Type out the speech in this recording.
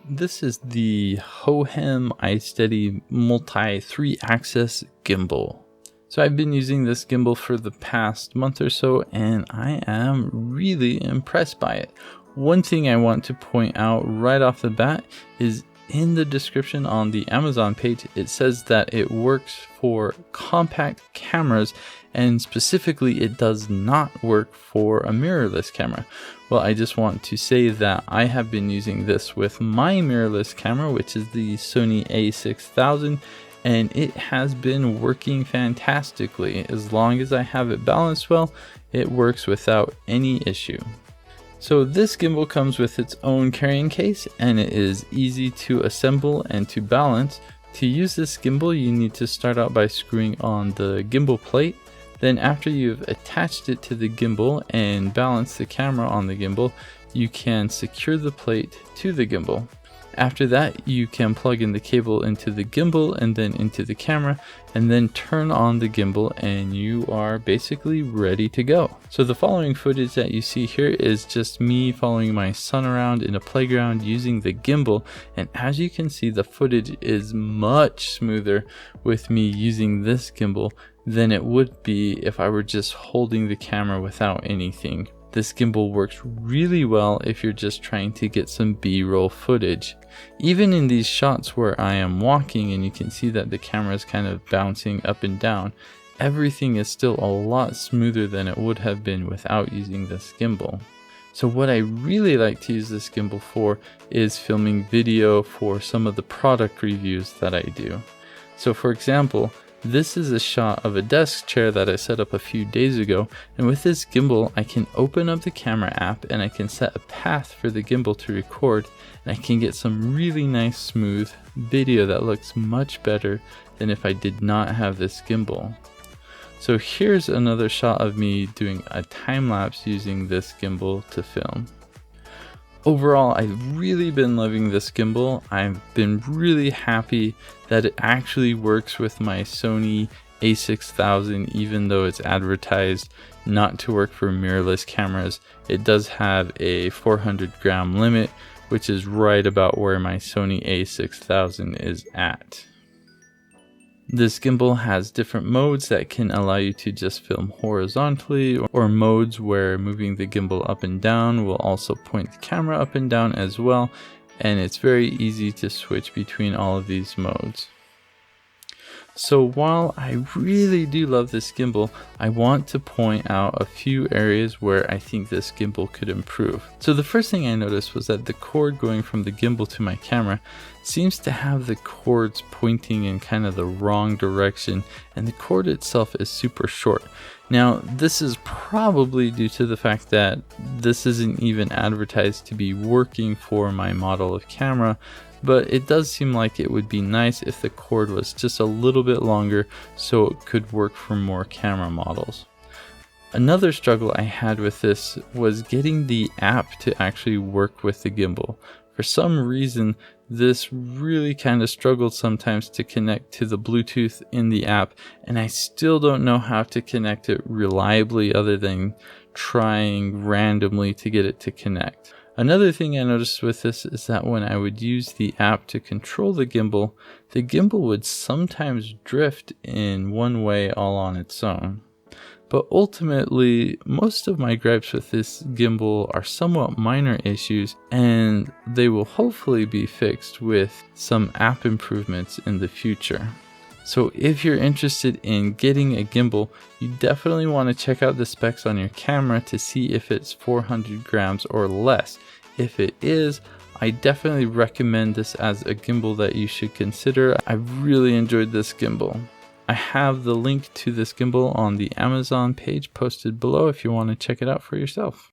This is the Hohem iSteady multi 3-axis gimbal. So I've been using this gimbal for the past month or so, and I am really impressed by it. One thing I want to point out right off the bat is in the description on the Amazon page, it says that it works for compact cameras, and specifically it does not work for a mirrorless camera. Well, I just want to say that I have been using this with my mirrorless camera, which is the Sony a6000, and it has been working fantastically. As long as I have it balanced well, it works without any issue. So this gimbal comes with its own carrying case, and it is easy to assemble and to balance. To use this gimbal, you need to start out by screwing on the gimbal plate. Then after you've attached it to the gimbal and balanced the camera on the gimbal, you can secure the plate to the gimbal. After that, you can plug in the cable into the gimbal and then into the camera, and then turn on the gimbal, and you are basically ready to go. So the following footage that you see here is just me following my son around in a playground using the gimbal, and as you can see, the footage is much smoother with me using this gimbal than it would be if I were just holding the camera without anything. This gimbal works really well if you're just trying to get some B-roll footage. Even in these shots where I am walking and you can see that the camera is kind of bouncing up and down, everything is still a lot smoother than it would have been without using this gimbal. So what I really like to use this gimbal for is filming video for some of the product reviews that I do. So for example, this is a shot of a desk chair that I set up a few days ago, and with this gimbal I can open up the camera app and I can set a path for the gimbal to record, and I can get some really nice smooth video that looks much better than if I did not have this gimbal. So here's another shot of me doing a time lapse using this gimbal to film. Overall, I've really been loving this gimbal. I've been really happy that it actually works with my Sony a6000, even though it's advertised not to work for mirrorless cameras. It does have a 400 gram limit, which is right about where my Sony a6000 is at. This gimbal has different modes that can allow you to just film horizontally, or modes where moving the gimbal up and down will also point the camera up and down as well, and it's very easy to switch between all of these modes. So while I really do love this gimbal, I want to point out a few areas where I think this gimbal could improve. So the first thing I noticed was that the cord going from the gimbal to my camera seems to have the cords pointing in kind of the wrong direction, and the cord itself is super short. Now this is probably due to the fact that this isn't even advertised to be working for my model of camera, but it does seem like it would be nice if the cord was just a little bit longer so it could work for more camera models. Another struggle I had with this was getting the app to actually work with the gimbal. For some reason, this really kind of struggled sometimes to connect to the Bluetooth in the app, and I still don't know how to connect it reliably other than trying randomly to get it to connect. Another thing I noticed with this is that when I would use the app to control the gimbal would sometimes drift in one way all on its own. But ultimately, most of my gripes with this gimbal are somewhat minor issues, and they will hopefully be fixed with some app improvements in the future. So if you're interested in getting a gimbal, you definitely want to check out the specs on your camera to see if it's 400 grams or less. If it is, I definitely recommend this as a gimbal that you should consider. I've really enjoyed this gimbal. I have the link to this gimbal on the Amazon page posted below if you want to check it out for yourself.